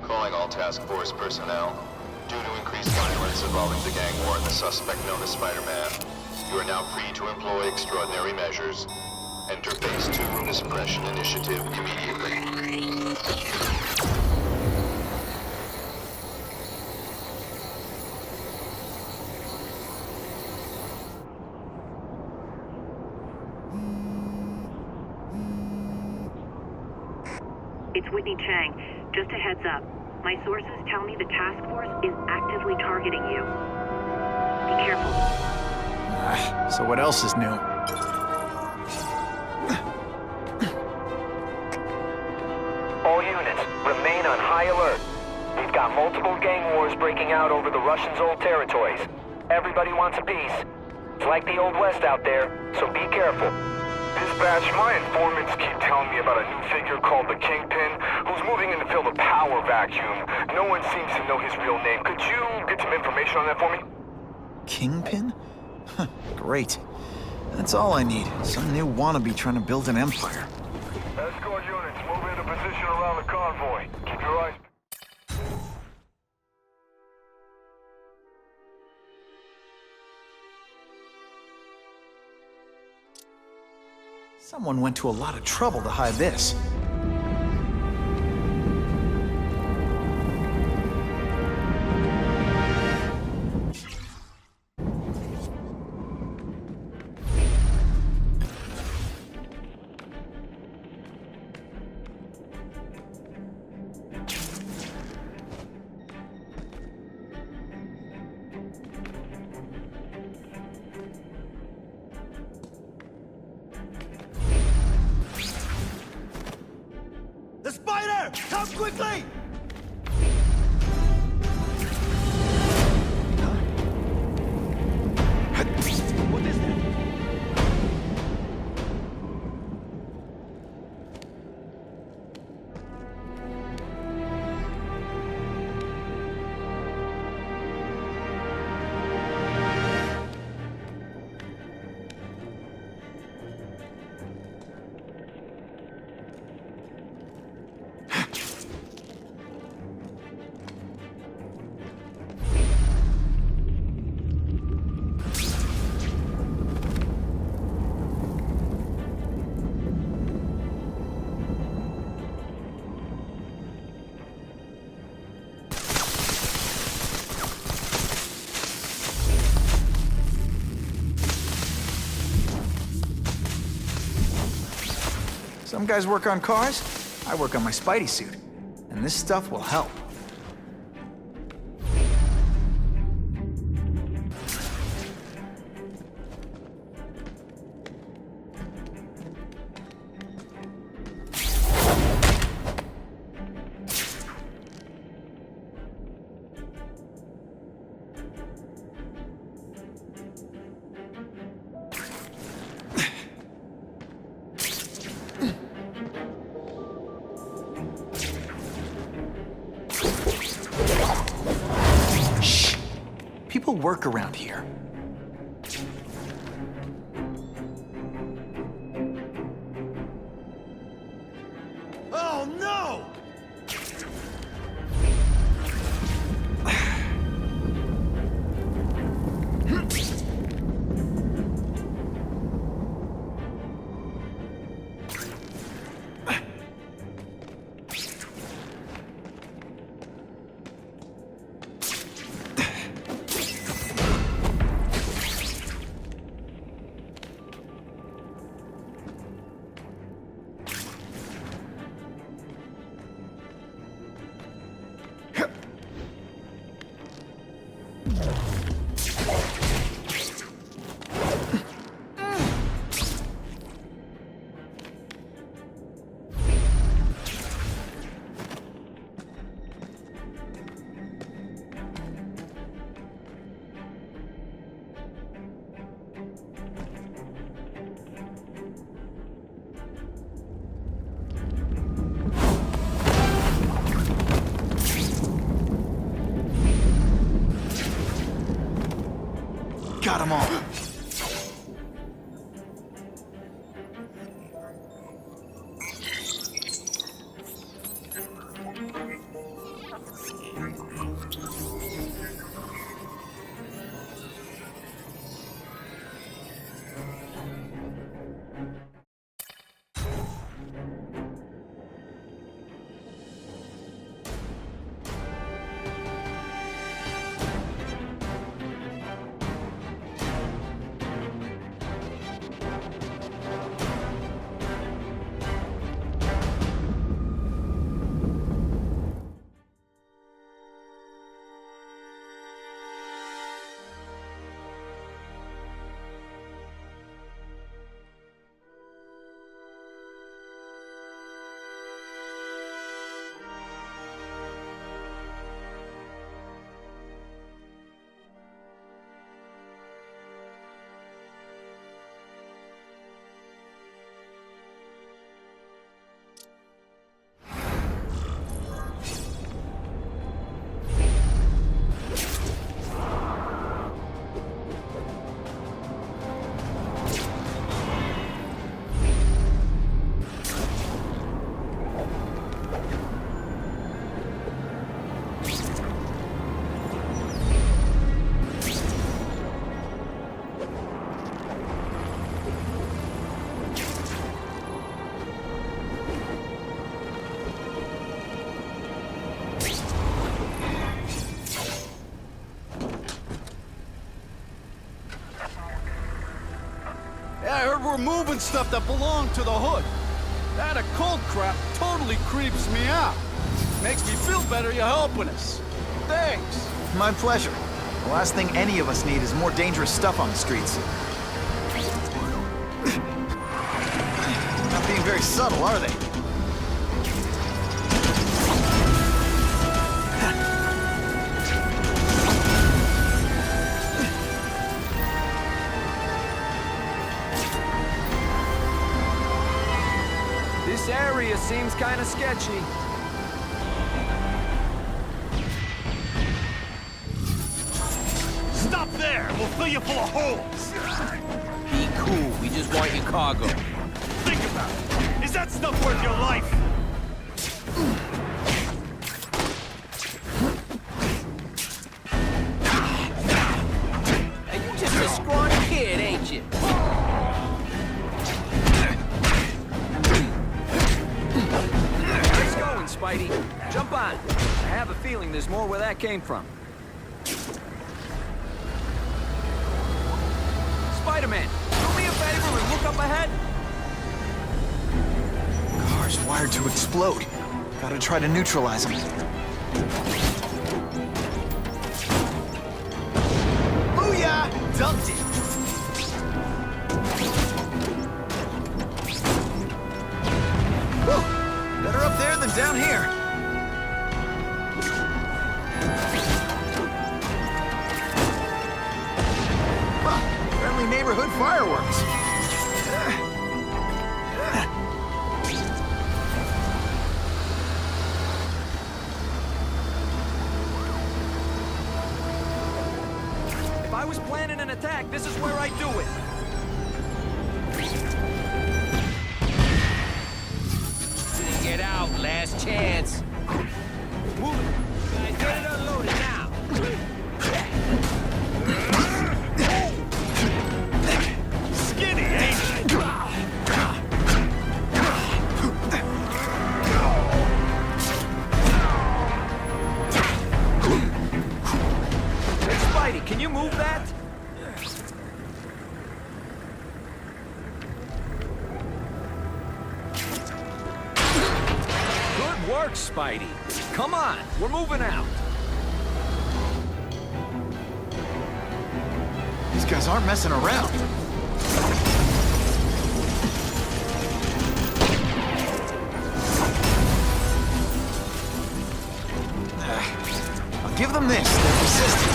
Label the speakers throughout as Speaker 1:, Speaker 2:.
Speaker 1: Calling all task force personnel. Due to increased violence involving the gang war and the suspect known as Spider-Man, you are now free to employ extraordinary measures. Enter Phase 2 of the Suppression Initiative immediately.
Speaker 2: It's Whitney Chang. Just a heads up. My sources tell me the task force is actively targeting you. Be careful.
Speaker 3: So what else is new?
Speaker 4: All units, remain on high alert. We've got multiple gang wars breaking out over the Russians' old territories. Everybody wants a piece. It's like the Old West out there, so be careful.
Speaker 5: Dispatch, my informants keep telling me about a new figure called the Kingpin, who's moving in to fill the power vacuum. No one seems to know his real name. Could you get some information on that for me?
Speaker 3: Kingpin? Huh, great. That's all I need. Some new wannabe trying to build an empire.
Speaker 5: Escort units, move into position around the convoy. Keep your eyes...
Speaker 3: Someone went to a lot of trouble to hide this.
Speaker 6: The spider! Come quickly! What is that?
Speaker 3: Some guys work on cars, I work on my Spidey suit. And this stuff will help. People work around here.
Speaker 6: Oh no!
Speaker 3: Got them all.
Speaker 7: removing stuff that belonged to the hood. That occult crap totally creeps me out. Makes me feel better you're helping us. Thanks.
Speaker 3: My pleasure. The last thing any of us need is more dangerous stuff on the streets. Not being very subtle, are they?
Speaker 4: This area seems kind of sketchy.
Speaker 6: Stop there! We'll fill you full of holes!
Speaker 8: Be cool, we just want your cargo.
Speaker 6: Think about it! Is that stuff worth your life?
Speaker 8: Hey, you just a scrawny kid, ain't you?
Speaker 4: Nice going, Spidey. Jump on. I have a feeling there's more where that came from. Spider-Man, do me a favor and look up ahead.
Speaker 3: Car's wired to explode. Gotta try to neutralize them. Booyah! Dumped it! Whew! Better up there than down here. Huh, friendly neighborhood fireworks.
Speaker 4: If I was planning an attack, this is where I'd do it.
Speaker 8: Get out, last chance. Move it. Guys, get it unloaded now.
Speaker 6: Skinny, ain't you?
Speaker 4: Hey, Spidey, can you move that? Good work, Spidey. Come on, we're moving out.
Speaker 3: These guys aren't messing around. I'll give them this. They're resistant.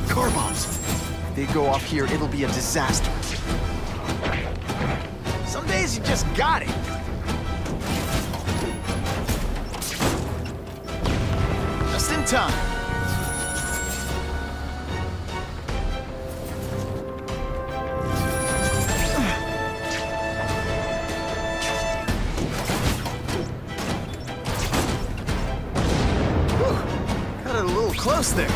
Speaker 3: Car bombs. If they go off here, it'll be a disaster. Some days you just got it. Just in time. Whew. Got it a little close there.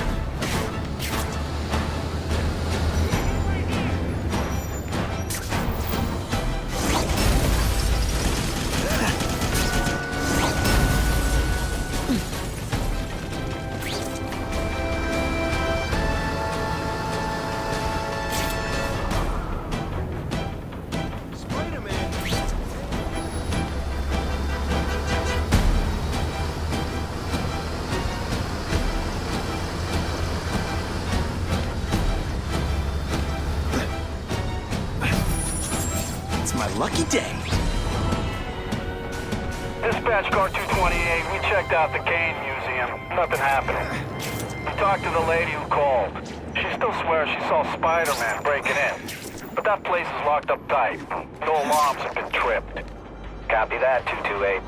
Speaker 3: It's my lucky day.
Speaker 5: Dispatch car 228, we checked out the Kane Museum. Nothing happening. We talked to the lady who called. She still swears she saw Spider-Man breaking in. But that place is locked up tight. No alarms have been tripped.
Speaker 4: Copy that, 228.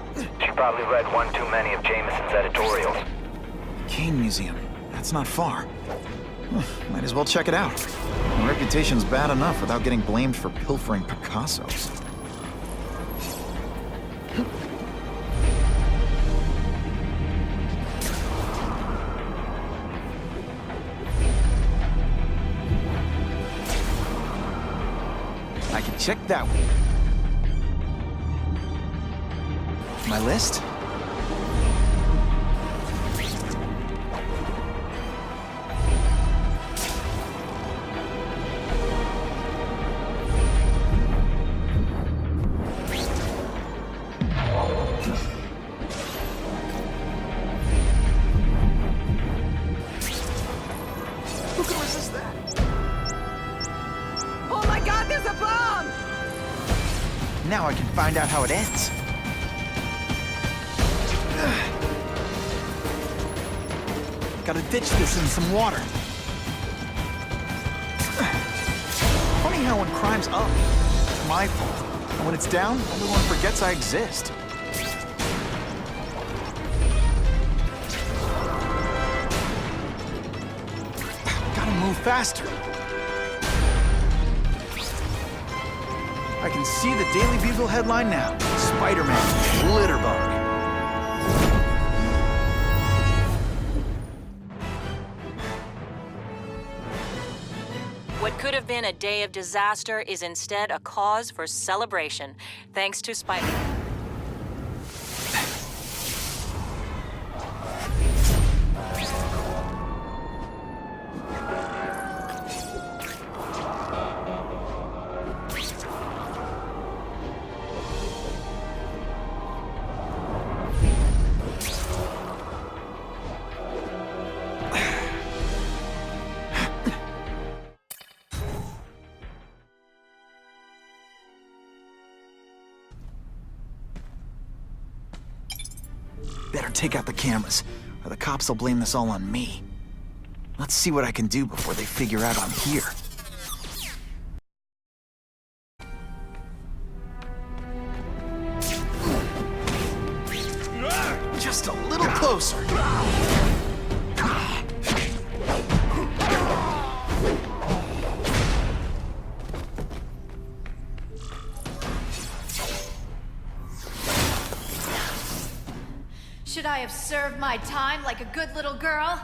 Speaker 4: She probably read one too many of Jameson's editorials.
Speaker 3: Kane Museum. That's not far. Might as well check it out. My reputation's bad enough without getting blamed for pilfering Picassos. I can check that one. My list? Now I can find out how it ends. Gotta ditch this in some water. Funny how when crime's up, it's my fault. And when it's down, everyone forgets I exist. Gotta move faster. I can see the Daily Bugle headline now. Spider-Man, Litterbug.
Speaker 9: What could have been a day of disaster is instead a cause for celebration, thanks to Spider.
Speaker 3: Better take out the cameras, or the cops will blame this all on me. Let's see what I can do before they figure out I'm here. Just a little closer.
Speaker 10: Should I have served my time like a good little girl?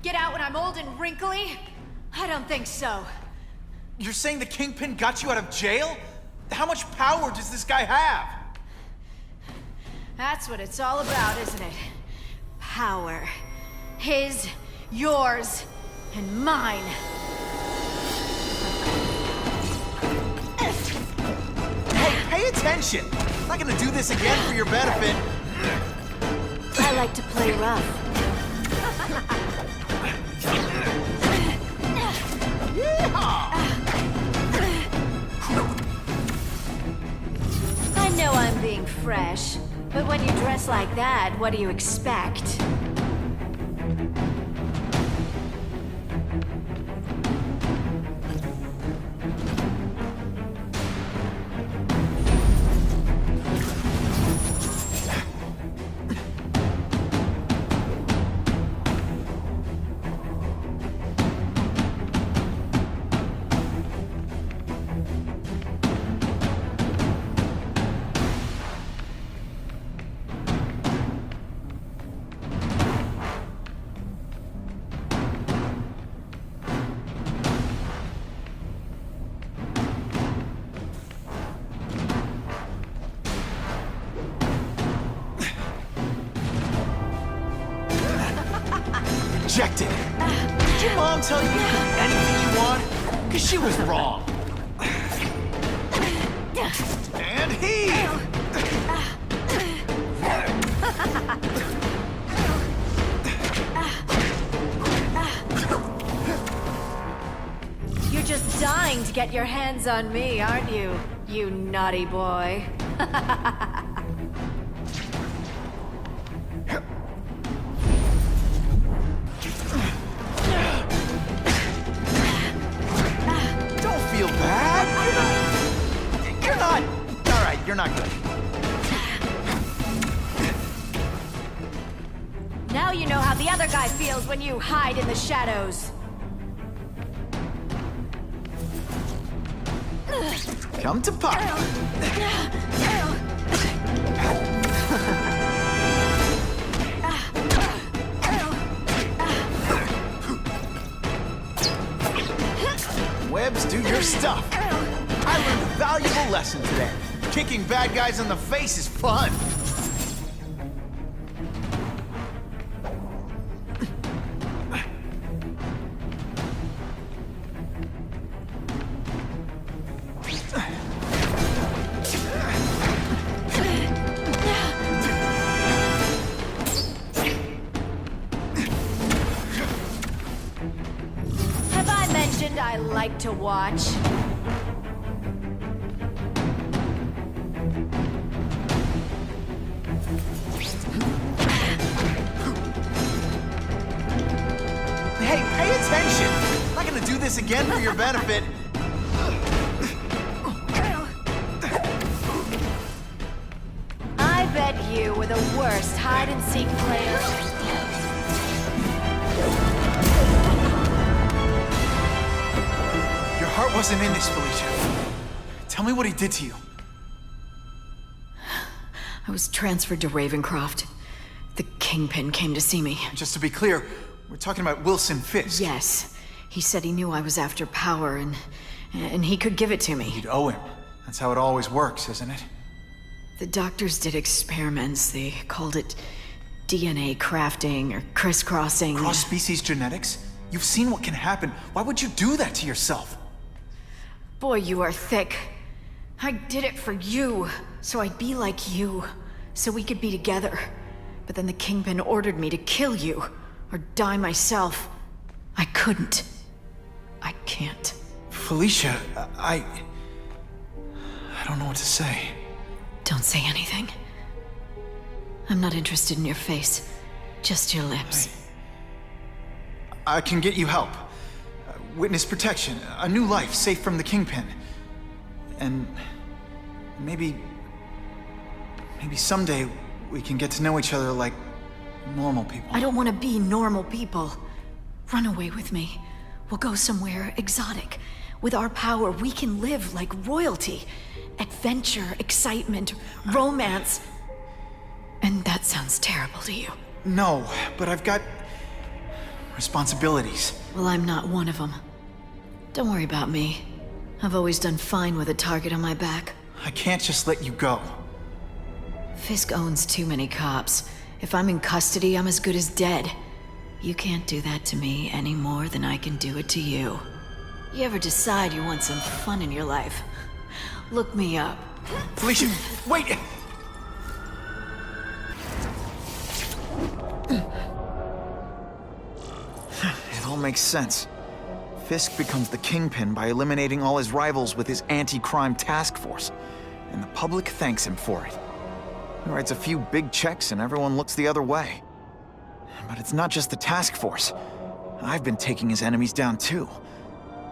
Speaker 10: Get out when I'm old and wrinkly? I don't think so.
Speaker 3: You're saying the Kingpin got you out of jail? How much power does this guy have?
Speaker 10: That's what it's all about, isn't it? Power. His, yours, and mine.
Speaker 3: Hey, pay attention! I'm not gonna do this again for your benefit.
Speaker 10: I like to play rough. I know I'm being fresh, but when you dress like that, what do you expect?
Speaker 3: Rejected. Did your mom tell you you could do anything you want? Because she was wrong. And he!
Speaker 10: You're just dying to get your hands on me, aren't you? You naughty boy.
Speaker 3: You're not good.
Speaker 10: Now you know how the other guy feels when you hide in the shadows.
Speaker 3: Come to papa. Webs, do your stuff. I learned a valuable lesson today. Kicking bad guys in the face is fun.
Speaker 10: Have I mentioned I like to watch?
Speaker 3: do this again for your benefit.
Speaker 10: I bet you were the worst hide-and-seek player.
Speaker 3: Your heart wasn't in this, Felicia. Tell me what he did to you.
Speaker 10: I was transferred to Ravencroft. The Kingpin came to see me.
Speaker 3: Just to be clear, we're talking about Wilson Fisk.
Speaker 10: Yes. He said he knew I was after power and he could give it to me.
Speaker 3: You'd owe him. That's how it always works, isn't it?
Speaker 10: The doctors did experiments. They called it DNA crafting or crisscrossing.
Speaker 3: Cross-species genetics? You've seen what can happen. Why would you do that to yourself?
Speaker 10: Boy, you are thick. I did it for you, so I'd be like you, so we could be together. But then the Kingpin ordered me to kill you, or die myself. I couldn't. I can't.
Speaker 3: Felicia, I don't know what to say.
Speaker 10: Don't say anything. I'm not interested in your face, just your lips.
Speaker 3: I can get you help. Witness protection, a new life safe from the Kingpin. And maybe someday we can get to know each other like normal people.
Speaker 10: I don't want to be normal people. Run away with me. We'll go somewhere exotic. With our power, we can live like royalty. Adventure, excitement, romance. And that sounds terrible to you.
Speaker 3: No, but I've got responsibilities.
Speaker 10: Well, I'm not one of them. Don't worry about me. I've always done fine with a target on my back.
Speaker 3: I can't just let you go.
Speaker 10: Fisk owns too many cops. If I'm in custody, I'm as good as dead. You can't do that to me any more than I can do it to you. You ever decide you want some fun in your life? Look me up.
Speaker 3: Felicia, wait! It all makes sense. Fisk becomes the Kingpin by eliminating all his rivals with his anti-crime task force, and the public thanks him for it. He writes a few big checks and everyone looks the other way. But it's not just the task force. I've been taking his enemies down too.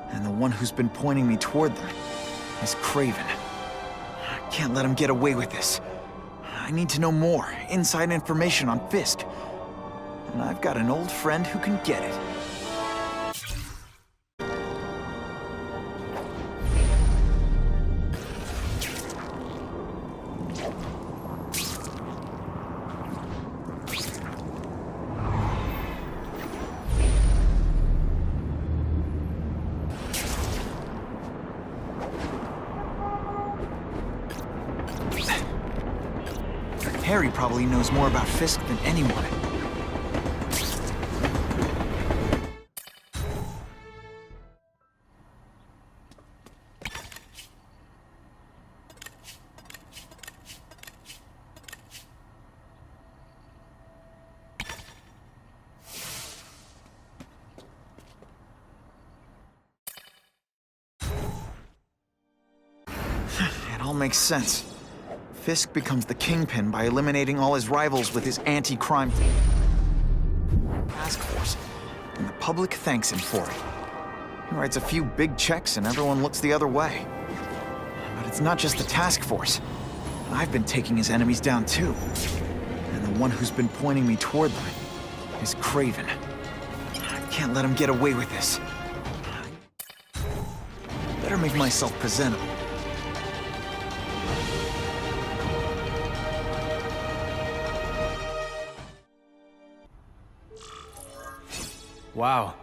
Speaker 3: And the one who's been pointing me toward them is Craven. I can't let him get away with this. I need to know more, inside information on Fisk. And I've got an old friend who can get it. Harry probably knows more about Fisk than anyone. It all makes sense. Fisk becomes the Kingpin by eliminating all his rivals with his anti-crime task force, and the public thanks him for it. He writes a few big checks and everyone looks the other way. But it's not just the task force. I've been taking his enemies down too. And the one who's been pointing me toward them is Craven. I can't let him get away with this. Better make myself presentable.
Speaker 11: Wow.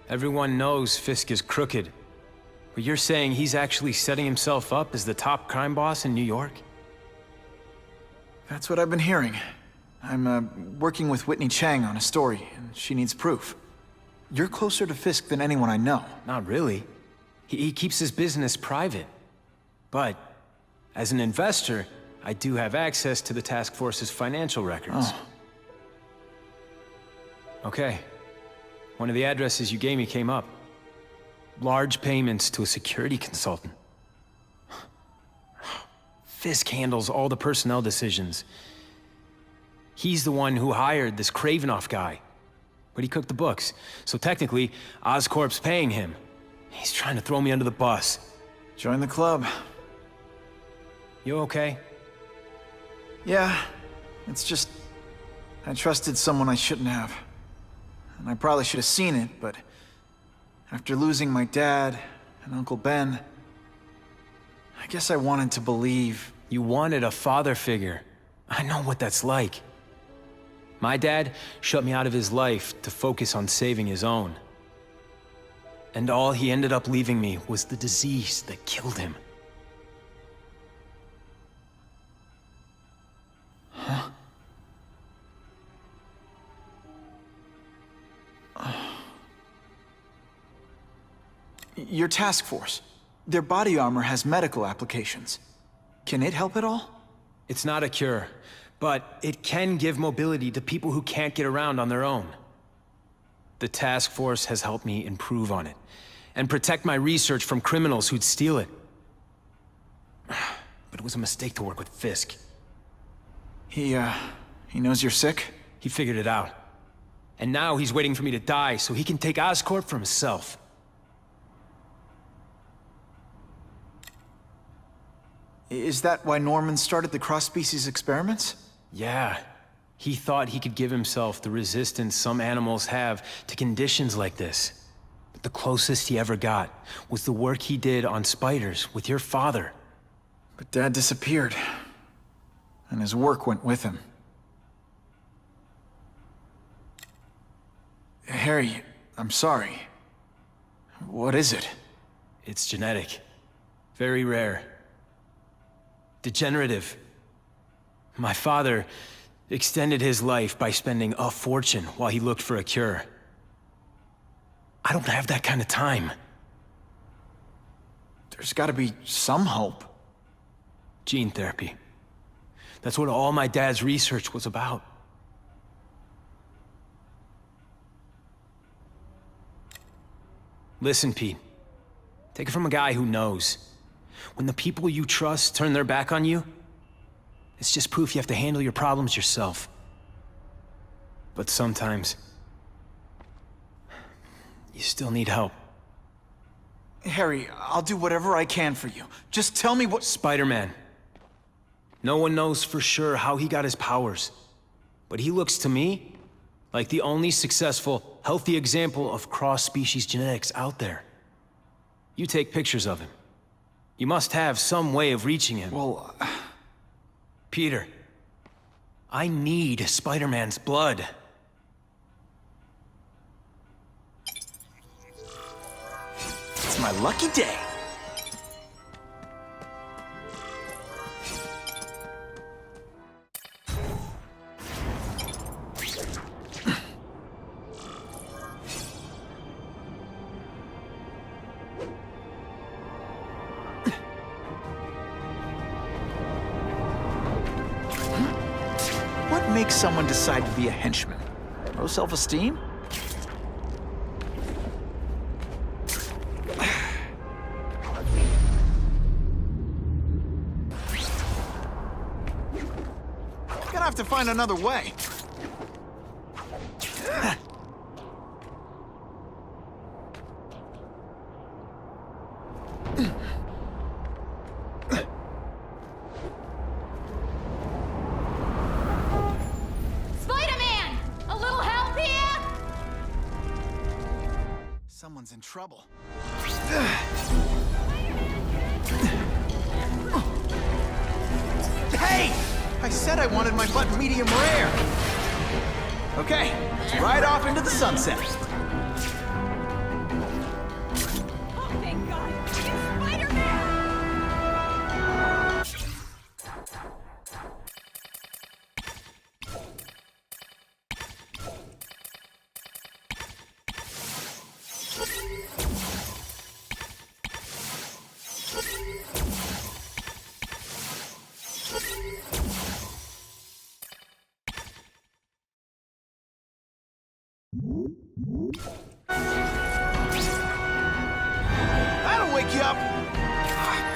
Speaker 11: Everyone knows Fisk is crooked. But you're saying he's actually setting himself up as the top crime boss in New York?
Speaker 3: That's what I've been hearing. I'm working with Whitney Chang on a story, and she needs proof. You're closer to Fisk than anyone I know.
Speaker 11: Not really. He keeps his business private. But, as an investor, I do have access to the task force's financial records.
Speaker 3: Oh.
Speaker 11: Okay. One of the addresses you gave me came up. Large payments to a security consultant. Fisk handles all the personnel decisions. He's the one who hired this Kravinoff guy. But he cooked the books, so technically, Oscorp's paying him. He's trying to throw me under the bus.
Speaker 3: Join the club.
Speaker 11: You okay?
Speaker 3: Yeah, it's just... I trusted someone I shouldn't have. And I probably should have seen it, but... after losing my dad and Uncle Ben... I guess I wanted to believe...
Speaker 11: You wanted a father figure. I know what that's like. My dad shut me out of his life to focus on saving his own. And all he ended up leaving me was the disease that killed him.
Speaker 3: Huh? Your task force. Their body armor has medical applications. Can it help at all?
Speaker 11: It's not a cure, but it can give mobility to people who can't get around on their own. The task force has helped me improve on it, and protect my research from criminals who'd steal it. But it was a mistake to work with Fisk.
Speaker 3: He knows you're sick?
Speaker 11: He figured it out. And now he's waiting for me to die so he can take Oscorp for himself.
Speaker 3: Is that why Norman started the cross-species experiments?
Speaker 11: Yeah. He thought he could give himself the resistance some animals have to conditions like this. But the closest he ever got was the work he did on spiders with your father.
Speaker 3: But Dad disappeared. And his work went with him. Harry, I'm sorry. What is it?
Speaker 11: It's genetic. Very rare. Degenerative. My father extended his life by spending a fortune while he looked for a cure. I don't have that kind of time.
Speaker 3: There's gotta be some hope.
Speaker 11: Gene therapy. That's what all my dad's research was about. Listen, Pete. Take it from a guy who knows. When the people you trust turn their back on you, it's just proof you have to handle your problems yourself. But sometimes, you still need help.
Speaker 3: Harry, I'll do whatever I can for you. Just tell me what—
Speaker 11: Spider-Man. No one knows for sure how he got his powers. But he looks to me like the only successful, healthy example of cross-species genetics out there. You take pictures of him. You must have some way of reaching him.
Speaker 3: Well,
Speaker 11: Peter, I need Spider-Man's blood.
Speaker 3: It's my lucky day. What makes someone decide to be a henchman? Low self-esteem? Gonna have to find another way.
Speaker 10: Spider-Man! A little help here?
Speaker 3: Someone's in trouble. Hey! I said I wanted my button medium rare. Okay, right off into the sunset.
Speaker 10: Oh, thank God! It's Spider-Man!
Speaker 3: That'll wake you up!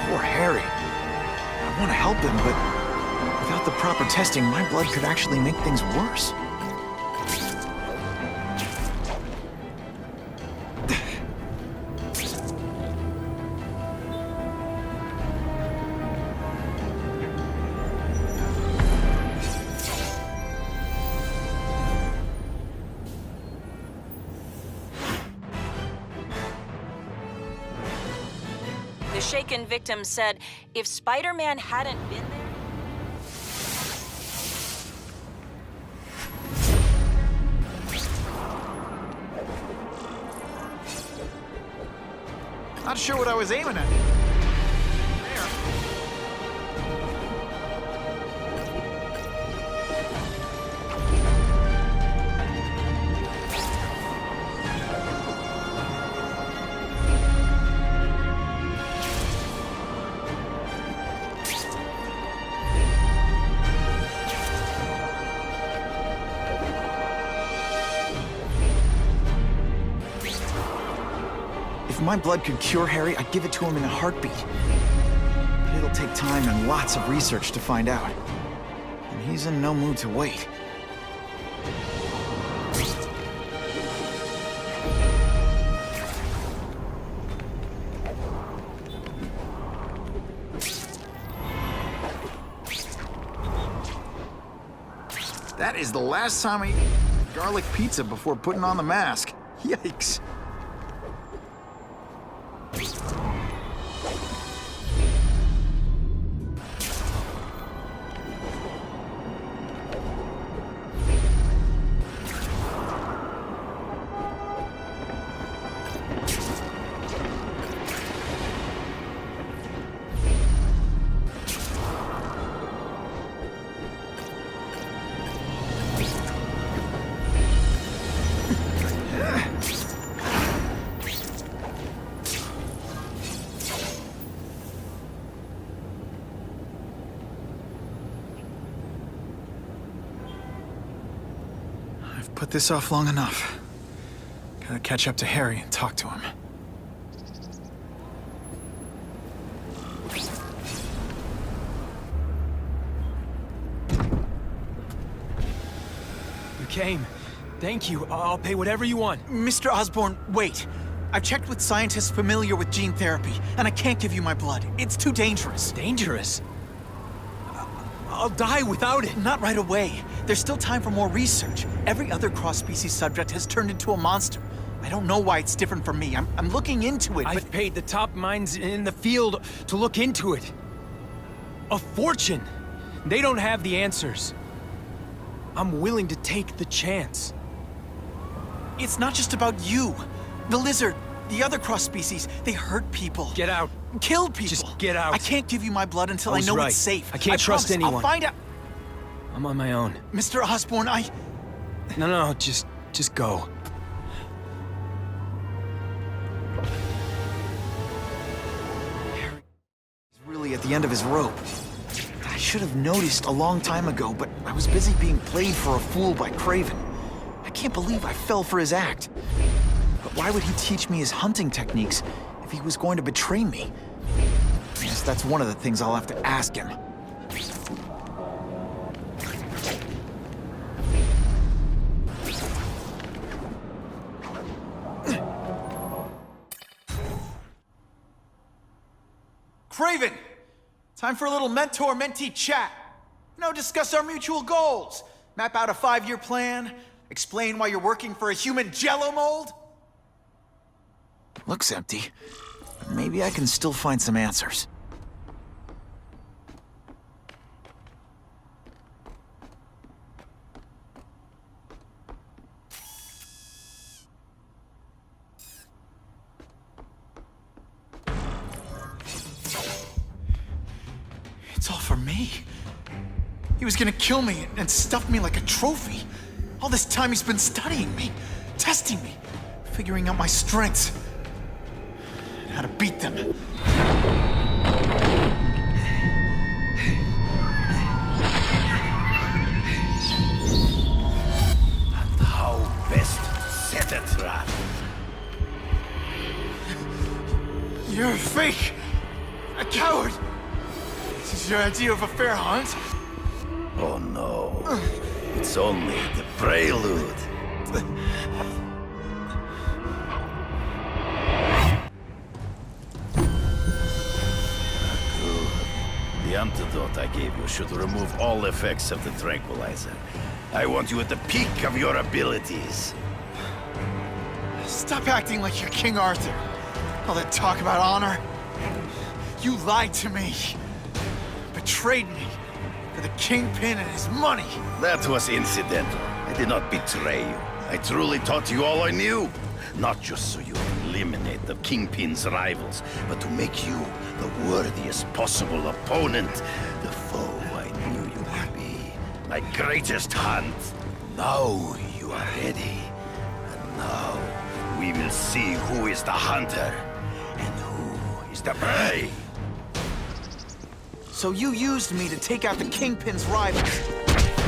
Speaker 3: Poor Harry. I want to help him, but without the proper testing, my blood could actually make things worse.
Speaker 9: The shaken victim said if Spider-Man hadn't been there...
Speaker 3: Not sure what I was aiming at. If my blood could cure Harry, I'd give it to him in a heartbeat. But it'll take time and lots of research to find out. And he's in no mood to wait. That is the last time I ate garlic pizza before putting on the mask. Yikes. Put this off long enough. Gotta catch up to Harry and talk to him.
Speaker 11: You came. Thank you. I'll pay whatever you want.
Speaker 3: Mr. Osborn, wait. I've checked with scientists familiar with gene therapy, and I can't give you my blood. It's too dangerous.
Speaker 11: Dangerous? I'll die without it.
Speaker 3: Not right away. There's still time for more research. Every other cross-species subject has turned into a monster. I don't know why it's different from me. I'm looking into it,
Speaker 11: I've paid the top minds in the field to look into it. A fortune. They don't have the answers. I'm willing to take the chance.
Speaker 3: It's not just about you. The lizard, the other cross-species, they hurt people.
Speaker 11: Get out.
Speaker 3: Kill people.
Speaker 11: Just get out.
Speaker 3: I can't give you my blood until I know
Speaker 11: right.
Speaker 3: it's safe.
Speaker 11: I can't trust anyone.
Speaker 3: I'll find out.
Speaker 11: I'm on my own.
Speaker 3: Mr. Osborn,
Speaker 11: No, just go.
Speaker 3: Harry is really at the end of his rope. I should have noticed a long time ago, but I was busy being played for a fool by Craven. I can't believe I fell for his act. But why would he teach me his hunting techniques if he was going to betray me? I guess that's one of the things I'll have to ask him. Craven! Time for a little mentor-mentee chat. Discuss our mutual goals. Map out a 5-year plan. Explain why you're working for a human jello mold. Looks empty. Maybe I can still find some answers. It's all for me. He was gonna kill me and stuff me like a trophy. All this time he's been studying me, testing me, figuring out my strengths, and how to beat them.
Speaker 6: And how best set a trap.
Speaker 3: You're a fake! A coward! This is your idea of a fair hunt?
Speaker 6: Oh no. It's only the prelude. The antidote I gave you should remove all effects of the tranquilizer. I want you at the peak of your abilities.
Speaker 3: Stop acting like you're King Arthur. All that talk about honor. You lied to me. Betrayed me. For the Kingpin and his money.
Speaker 6: That was incidental. I did not betray you. I truly taught you all I knew. Not just so you eliminate the Kingpin's rivals, but to make you the worthiest possible opponent. The foe I knew you would be. My greatest hunt. Now you are ready. And now we will see who is the hunter and who is the prey.
Speaker 3: So you used me to take out the Kingpin's rivals.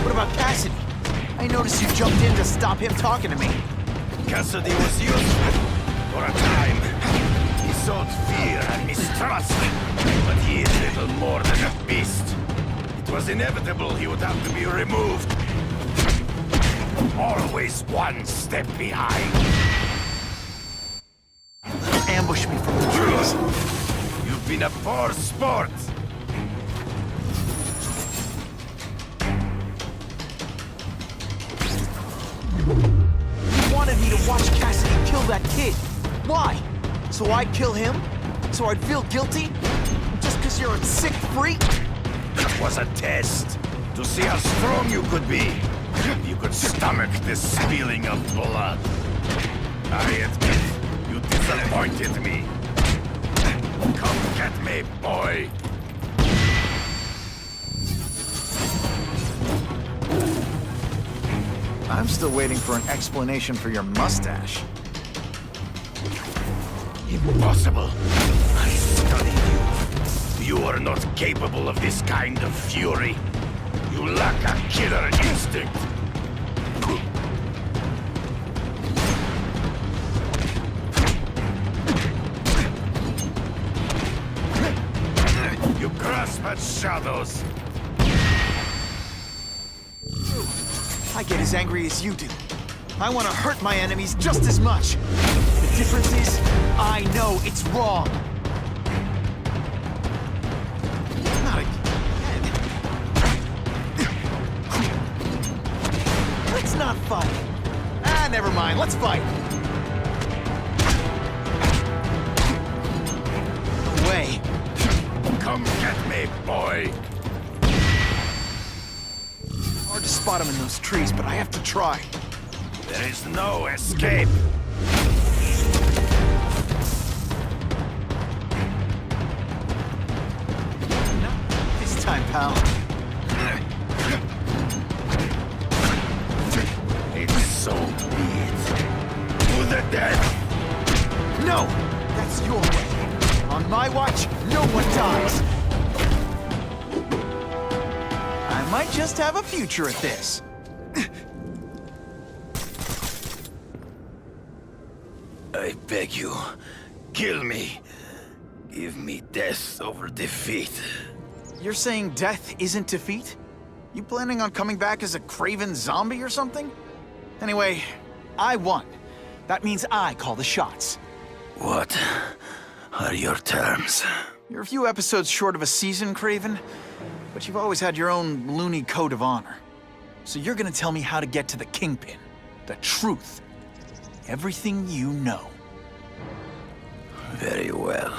Speaker 3: What about Cassidy? I noticed you jumped in to stop him talking to me.
Speaker 6: Cassidy was useful for a time. He sowed fear and mistrust, but he is little more than a beast. It was inevitable he would have to be removed. Always one step behind.
Speaker 3: Ambush me from the trees.
Speaker 6: You've been a poor sport.
Speaker 3: You wanted me to watch Cassidy kill that kid. Why? So I'd kill him? So I'd feel guilty? Just because you're a sick freak?
Speaker 6: It was a test to see how strong you could be. If you could stomach the spilling of blood. I admit, you disappointed me. Come get me, boy.
Speaker 3: I'm still waiting for an explanation for your mustache.
Speaker 6: Impossible. I studied you. You are not capable of this kind of fury. You lack a killer instinct. You grasp at shadows.
Speaker 3: I get as angry as you do. I want to hurt my enemies just as much. The difference is, I know it's wrong. Not again. Let's not fight. Ah, never mind. Let's fight. No way.
Speaker 6: Come get me, boy.
Speaker 3: Hard to spot him in those trees, but I have to try.
Speaker 6: There is no escape.
Speaker 3: Not this time, pal.
Speaker 6: It's so be it. To the death.
Speaker 3: No! That's your way. On my watch, no one dies. I might just have a future at this.
Speaker 6: I beg you, kill me. Give me death over defeat.
Speaker 3: You're saying death isn't defeat? You planning on coming back as a craven zombie or something? Anyway, I won. That means I call the shots.
Speaker 6: What are your terms?
Speaker 3: You're a few episodes short of a season, Craven, but you've always had your own loony code of honor. So you're gonna tell me how to get to the Kingpin. The truth. Everything you know.
Speaker 6: Very well.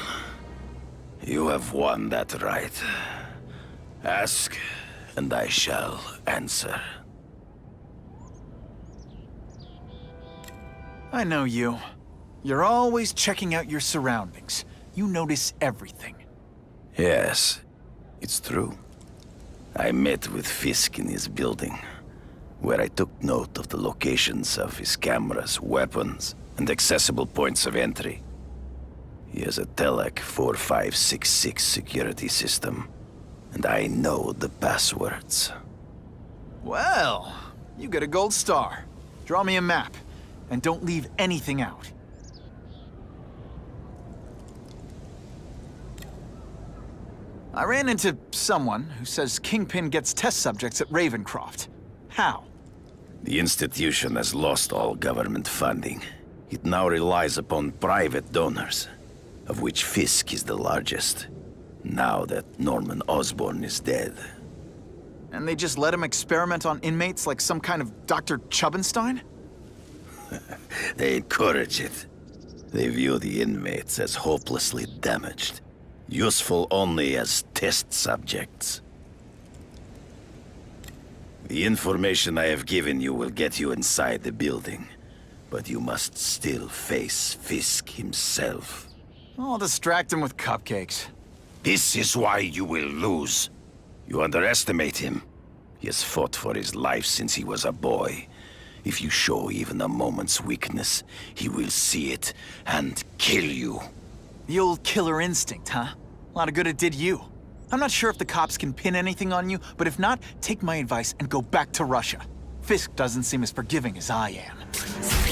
Speaker 6: You have won that right. Ask, and I shall answer.
Speaker 3: I know you. You're always checking out your surroundings. You notice everything.
Speaker 6: Yes, it's true. I met with Fisk in his building, where I took note of the locations of his cameras, weapons, and accessible points of entry. He has a Telec 4566 security system, and I know the passwords.
Speaker 3: Well, you get a gold star. Draw me a map, and don't leave anything out. I ran into someone who says Kingpin gets test subjects at Ravencroft. How?
Speaker 6: The institution has lost all government funding. It now relies upon private donors, of which Fisk is the largest, now that Norman Osborn is dead.
Speaker 3: And they just let him experiment on inmates like some kind of Dr. Chubbenstein?
Speaker 6: They encourage it. They view the inmates as hopelessly damaged. Useful only as test subjects. The information I have given you will get you inside the building. But you must still face Fisk himself.
Speaker 3: I'll distract him with cupcakes.
Speaker 6: This is why you will lose. You underestimate him. He has fought for his life since he was a boy. If you show even a moment's weakness, he will see it and kill you.
Speaker 3: The old killer instinct, huh? A lot of good it did you. I'm not sure if the cops can pin anything on you, but if not, take my advice and go back to Russia. Fisk doesn't seem as forgiving as I am.